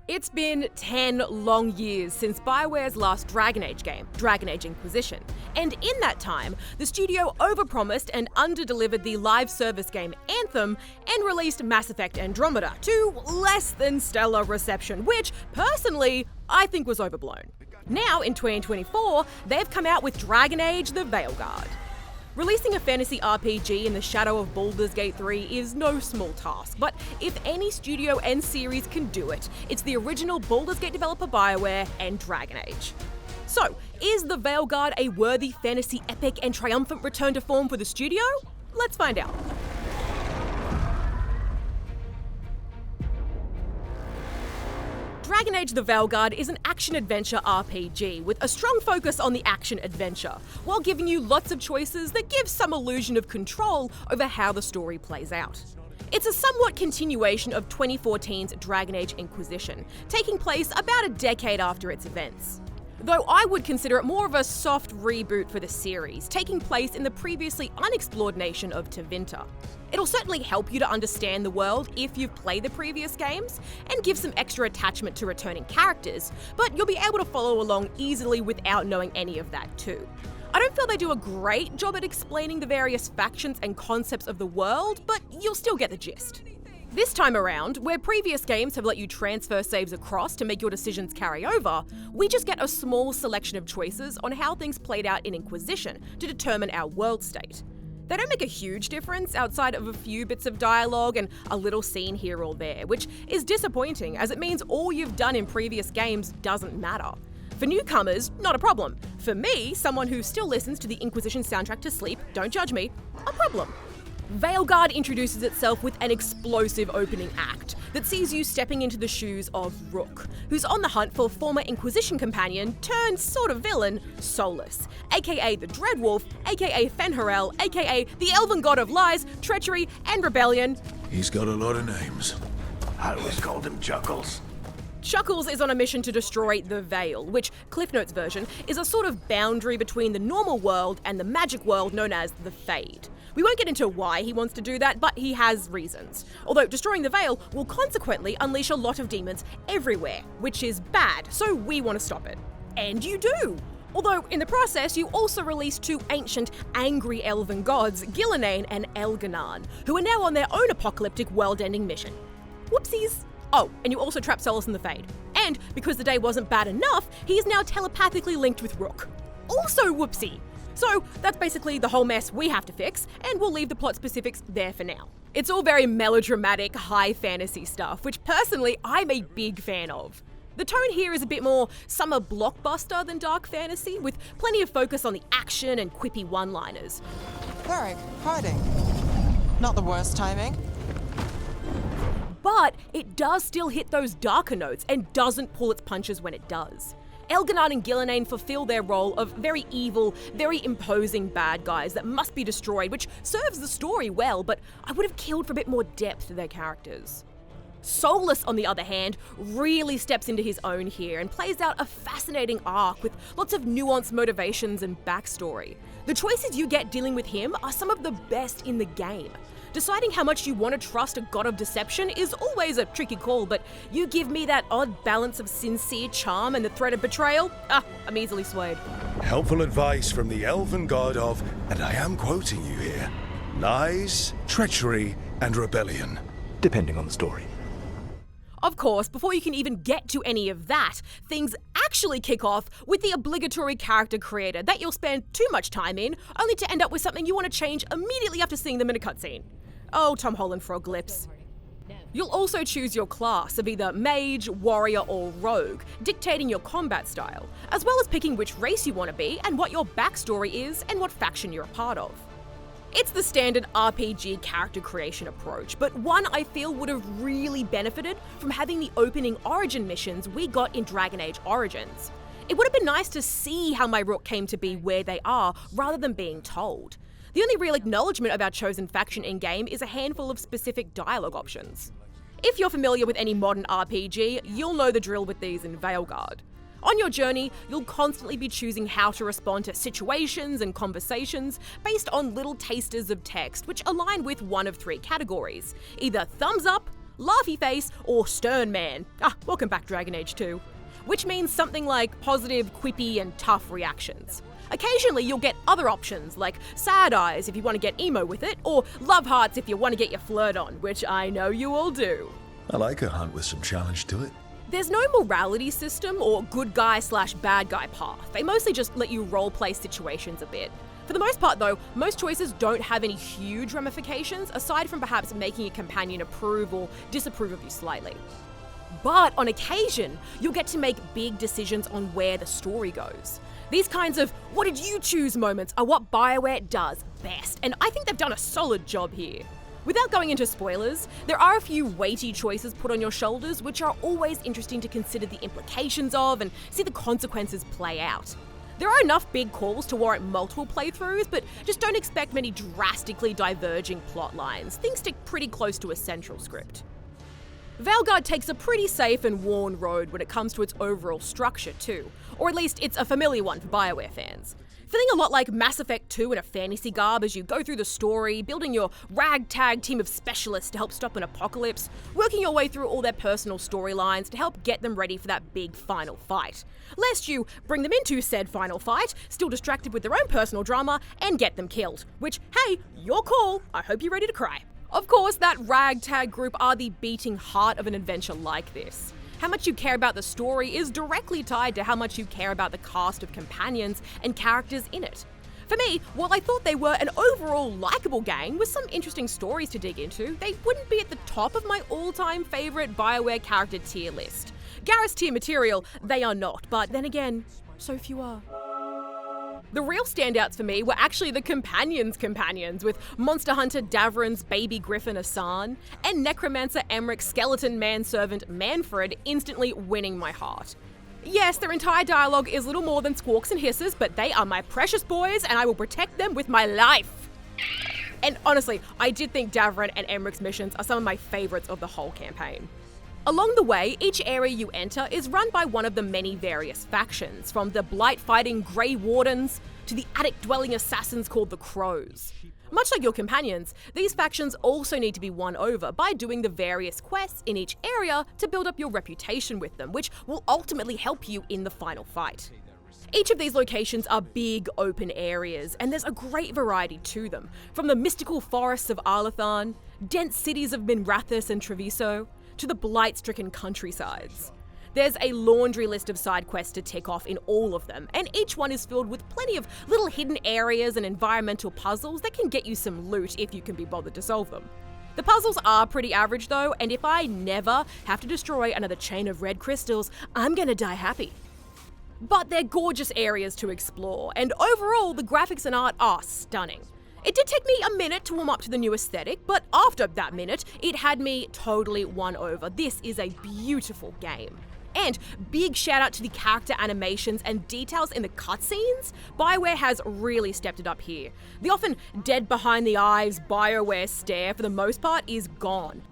It's been 10 long years since BioWare's last Dragon Age game, Dragon Age Inquisition, and in that time, the studio overpromised and underdelivered the live service game Anthem and released Mass Effect Andromeda to less than stellar reception, which, personally, I think was overblown. Now, in 2024, they've come out with Dragon Age: The Veilguard. Releasing a fantasy RPG in the shadow of Baldur's Gate 3 is no small task, but if any studio and series can do it, it's the original Baldur's Gate developer BioWare and Dragon Age. So, is The Veilguard a worthy fantasy epic and triumphant return to form for the studio? Let's find out. Dragon Age: The Veilguard is an action-adventure RPG with a strong focus on the action-adventure, while giving you lots of choices that give some illusion of control over how the story plays out. It's a somewhat continuation of 2014's Dragon Age Inquisition, taking place about a decade after its events. Though I would consider it more of a soft reboot for the series, taking place in the previously unexplored nation of Tevinter. It'll certainly help you to understand the world if you've played the previous games, and give some extra attachment to returning characters, but you'll be able to follow along easily without knowing any of that too. I don't feel they do a great job at explaining the various factions and concepts of the world, but you'll still get the gist. This time around, where previous games have let you transfer saves across to make your decisions carry over, we just get a small selection of choices on how things played out in Inquisition to determine our world state. They don't make a huge difference outside of a few bits of dialogue and a little scene here or there, which is disappointing as it means all you've done in previous games doesn't matter. For newcomers, not a problem. For me, someone who still listens to the Inquisition soundtrack to sleep, don't judge me, a problem. Veilguard introduces itself with an explosive opening act that sees you stepping into the shoes of Rook, who's on the hunt for former Inquisition companion turned sort of villain, Solus, aka the Dreadwolf, aka Fen'Harel, aka the Elven God of Lies, Treachery, and Rebellion. He's got a lot of names. I always called him Chuckles. Chuckles is on a mission to destroy the Veil, which, Cliff Notes version, is a sort of boundary between the normal world and the magic world known as the Fade. We won't get into why he wants to do that, but he has reasons. Although destroying the Veil will consequently unleash a lot of demons everywhere, which is bad, so we want to stop it. And you do! Although, in the process, you also release two ancient, angry elven gods, Gillenane and Elganan, who are now on their own apocalyptic world-ending mission. Whoopsies! Oh, and you also trap Solus in the Fade. And, because the day wasn't bad enough, he is now telepathically linked with Rook. Also whoopsie! So that's basically the whole mess we have to fix, and we'll leave the plot specifics there for now. It's all very melodramatic, high fantasy stuff, which personally I'm a big fan of. The tone here is a bit more summer blockbuster than dark fantasy, with plenty of focus on the action and quippy one-liners. Cleric, hiding. Not the worst timing. But it does still hit those darker notes and doesn't pull its punches when it does. Elganan and Gillenane fulfill their role of very evil, very imposing bad guys that must be destroyed, which serves the story well, but I would have killed for a bit more depth to their characters. Solus, on the other hand, really steps into his own here and plays out a fascinating arc with lots of nuanced motivations and backstory. The choices you get dealing with him are some of the best in the game. Deciding how much you want to trust a god of deception is always a tricky call, but you give me that odd balance of sincere charm and the threat of betrayal, I'm easily swayed. Helpful advice from the elven god of, and I am quoting you here, lies, treachery, and rebellion. Depending on the story. Of course, before you can even get to any of that, things actually kick off with the obligatory character creator that you'll spend too much time in, only to end up with something you want to change immediately after seeing them in a cutscene. Oh, Tom Holland frog lips. You'll also choose your class of either mage, warrior, or rogue, dictating your combat style, as well as picking which race you want to be and what your backstory is and what faction you're a part of. It's the standard RPG character creation approach, but one I feel would have really benefited from having the opening origin missions we got in Dragon Age Origins. It would have been nice to see how my Rook came to be where they are, rather than being told. The only real acknowledgement of our chosen faction in-game is a handful of specific dialogue options. If you're familiar with any modern RPG, you'll know the drill with these in Veilguard. On your journey, you'll constantly be choosing how to respond to situations and conversations based on little tasters of text which align with one of three categories, either thumbs up, laughy face, or stern man. Welcome back, Dragon Age 2. Which means something like positive, quippy, and tough reactions. Occasionally, you'll get other options, like sad eyes if you want to get emo with it, or love hearts if you want to get your flirt on, which I know you all do. I like a hunt with some challenge to it. There's no morality system or good guy/bad guy path. They mostly just let you roleplay situations a bit. For the most part though, most choices don't have any huge ramifications, aside from perhaps making a companion approve or disapprove of you slightly. But on occasion, you'll get to make big decisions on where the story goes. These kinds of what did you choose moments are what BioWare does best, and I think they've done a solid job here. Without going into spoilers, there are a few weighty choices put on your shoulders which are always interesting to consider the implications of and see the consequences play out. There are enough big calls to warrant multiple playthroughs, but just don't expect many drastically diverging plot lines. Things stick pretty close to a central script. Veilguard takes a pretty safe and worn road when it comes to its overall structure too, or at least it's a familiar one for BioWare fans. Feeling a lot like Mass Effect 2 in a fantasy garb as you go through the story, building your ragtag team of specialists to help stop an apocalypse, working your way through all their personal storylines to help get them ready for that big final fight. Lest you bring them into said final fight, still distracted with their own personal drama, and get them killed. Which, hey, your call, I hope you're ready to cry. Of course, that ragtag group are the beating heart of an adventure like this. How much you care about the story is directly tied to how much you care about the cast of companions and characters in it. For me, while I thought they were an overall likeable gang with some interesting stories to dig into, they wouldn't be at the top of my all-time favourite BioWare character tier list. Garrus tier material, they are not, but then again, so few are. The real standouts for me were actually the companions' with Monster Hunter Davron's baby griffin Asan, and Necromancer Emmeric's skeleton manservant Manfred instantly winning my heart. Yes, their entire dialogue is little more than squawks and hisses, but they are my precious boys and I will protect them with my life. And honestly, I did think Davron and Emmeric's missions are some of my favourites of the whole campaign. Along the way, each area you enter is run by one of the many various factions, from the blight-fighting Grey Wardens to the attic-dwelling assassins called the Crows. Much like your companions, these factions also need to be won over by doing the various quests in each area to build up your reputation with them, which will ultimately help you in the final fight. Each of these locations are big open areas, and there's a great variety to them, from the mystical forests of Arlathan, dense cities of Minrathous and Treviso, to the blight-stricken countrysides. There's a laundry list of side quests to tick off in all of them, and each one is filled with plenty of little hidden areas and environmental puzzles that can get you some loot if you can be bothered to solve them. The puzzles are pretty average though, and if I never have to destroy another chain of red crystals, I'm gonna die happy. But they're gorgeous areas to explore, and overall the graphics and art are stunning. It did take me a minute to warm up to the new aesthetic, but after that minute, it had me totally won over. This is a beautiful game. And big shout out to the character animations and details in the cutscenes. BioWare has really stepped it up here. The often dead behind the eyes BioWare stare for the most part is gone.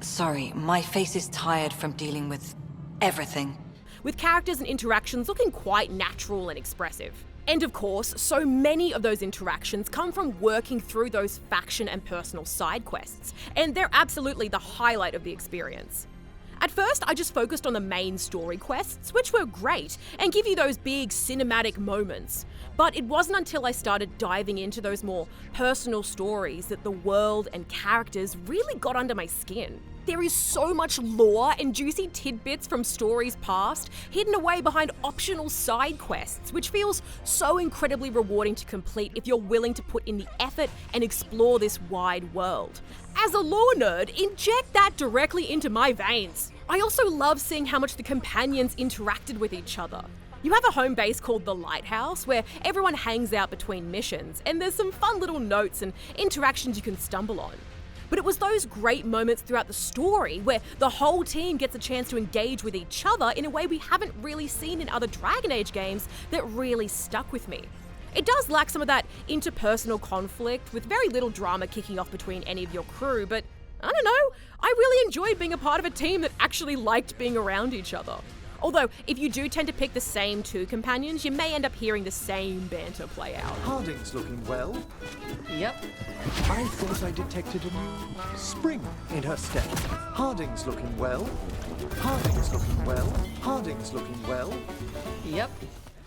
Sorry, my face is tired from dealing with everything. With characters and interactions looking quite natural and expressive. And of course, so many of those interactions come from working through those faction and personal side quests, and they're absolutely the highlight of the experience. At first, I just focused on the main story quests, which were great, and give you those big cinematic moments. But it wasn't until I started diving into those more personal stories that the world and characters really got under my skin. There is so much lore and juicy tidbits from stories past hidden away behind optional side quests, which feels so incredibly rewarding to complete if you're willing to put in the effort and explore this wide world. As a lore nerd, inject that directly into my veins. I also love seeing how much the companions interacted with each other. You have a home base called the Lighthouse, where everyone hangs out between missions, and there's some fun little notes and interactions you can stumble on. But it was those great moments throughout the story where the whole team gets a chance to engage with each other in a way we haven't really seen in other Dragon Age games that really stuck with me. It does lack some of that interpersonal conflict, with very little drama kicking off between any of your crew, but I don't know, I really enjoyed being a part of a team that actually liked being around each other. Although, if you do tend to pick the same two companions, you may end up hearing the same banter play out. Harding's looking well. Yep. I thought I detected a new spring in her step. Harding's looking well. Harding's looking well. Harding's looking well. Yep.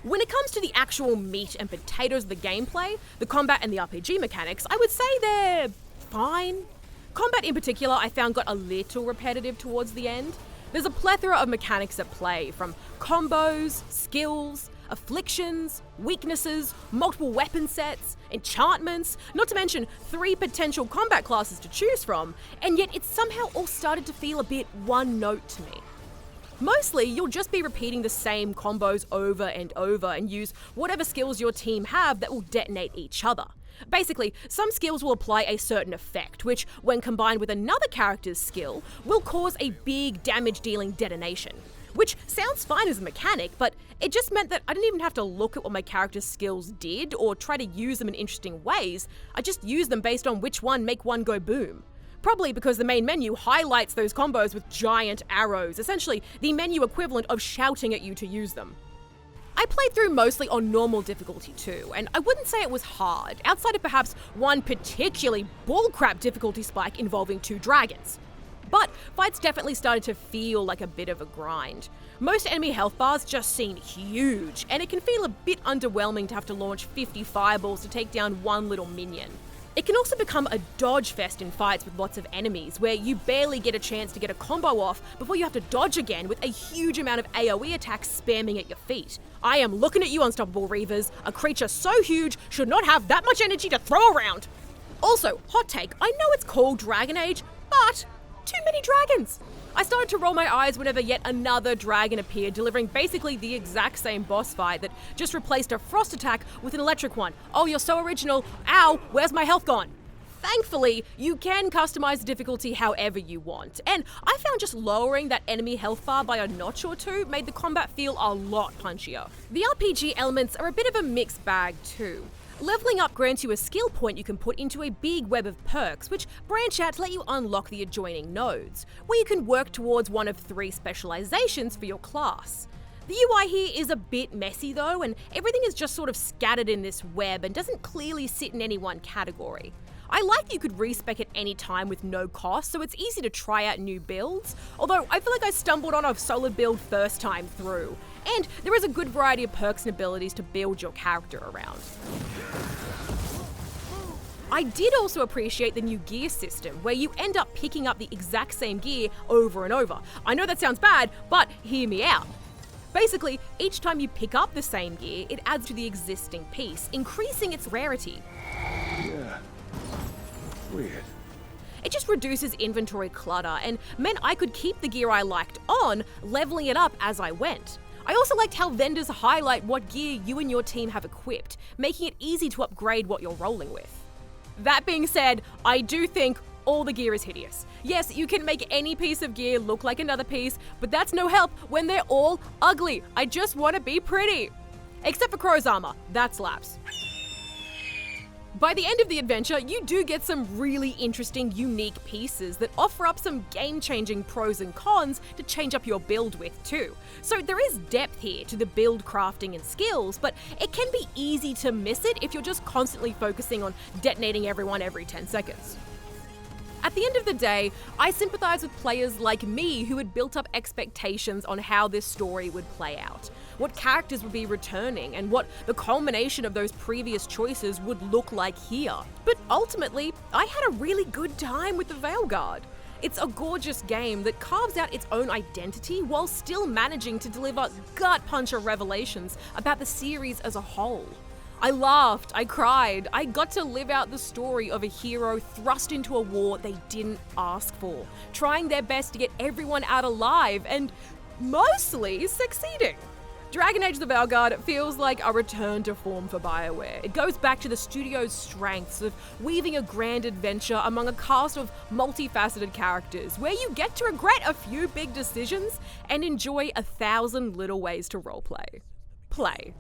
When it comes to the actual meat and potatoes of the gameplay, the combat and the RPG mechanics, I would say they're fine. Combat in particular, I found got a little repetitive towards the end. There's a plethora of mechanics at play, from combos, skills, afflictions, weaknesses, multiple weapon sets, enchantments, not to mention 3 potential combat classes to choose from, and yet it somehow all started to feel a bit one note to me. Mostly, you'll just be repeating the same combos over and over and use whatever skills your team have that will detonate each other. Basically, some skills will apply a certain effect, which, when combined with another character's skill, will cause a big damage-dealing detonation. Which sounds fine as a mechanic, but it just meant that I didn't even have to look at what my character's skills did or try to use them in interesting ways. I just used them based on which one make one go boom. Probably because the main menu highlights those combos with giant arrows, essentially the menu equivalent of shouting at you to use them. I played through mostly on normal difficulty too, and I wouldn't say it was hard, outside of perhaps one particularly bullcrap difficulty spike involving 2 dragons. But fights definitely started to feel like a bit of a grind. Most enemy health bars just seem huge, and it can feel a bit underwhelming to have to launch 50 fireballs to take down one little minion. It can also become a dodge fest in fights with lots of enemies, where you barely get a chance to get a combo off before you have to dodge again with a huge amount of AoE attacks spamming at your feet. I am looking at you, Unstoppable Reavers. A creature so huge should not have that much energy to throw around. Also, hot take, I know it's called Dragon Age, but too many dragons. I started to roll my eyes whenever yet another dragon appeared, delivering basically the exact same boss fight that just replaced a frost attack with an electric one. Oh, you're so original. Ow, where's my health gone? Thankfully, you can customize the difficulty however you want, and I found just lowering that enemy health bar by a notch or 2 made the combat feel a lot punchier. The RPG elements are a bit of a mixed bag too. Leveling up grants you a skill point you can put into a big web of perks, which branch out to let you unlock the adjoining nodes, where you can work towards one of 3 specializations for your class. The UI here is a bit messy though, and everything is just sort of scattered in this web and doesn't clearly sit in any one category. I like that you could respec at any time with no cost, so it's easy to try out new builds, although I feel like I stumbled on a solid build first time through. And there is a good variety of perks and abilities to build your character around. I did also appreciate the new gear system, where you end up picking up the exact same gear over and over. I know that sounds bad, but hear me out. Basically, each time you pick up the same gear, it adds to the existing piece, increasing its rarity. Yeah. Weird. It just reduces inventory clutter and meant I could keep the gear I liked on, leveling it up as I went. I also liked how vendors highlight what gear you and your team have equipped, making it easy to upgrade what you're rolling with. That being said, I do think all the gear is hideous. Yes, you can make any piece of gear look like another piece, but that's no help when they're all ugly. I just want to be pretty. Except for Crow's armor, that slaps. By the end of the adventure, you do get some really interesting, unique pieces that offer up some game-changing pros and cons to change up your build with too. So there is depth here to the build crafting and skills, but it can be easy to miss it if you're just constantly focusing on detonating everyone every 10 seconds. At the end of the day, I sympathise with players like me who had built up expectations on how this story would play out, what characters would be returning, and what the culmination of those previous choices would look like here. But ultimately, I had a really good time with the Veilguard. It's a gorgeous game that carves out its own identity while still managing to deliver gut-puncher revelations about the series as a whole. I laughed, I cried, I got to live out the story of a hero thrust into a war they didn't ask for, trying their best to get everyone out alive and mostly succeeding. Dragon Age: The Veilguard feels like a return to form for BioWare. It goes back to the studio's strengths of weaving a grand adventure among a cast of multifaceted characters, where you get to regret a few big decisions and enjoy 1,000 little ways to roleplay. Play.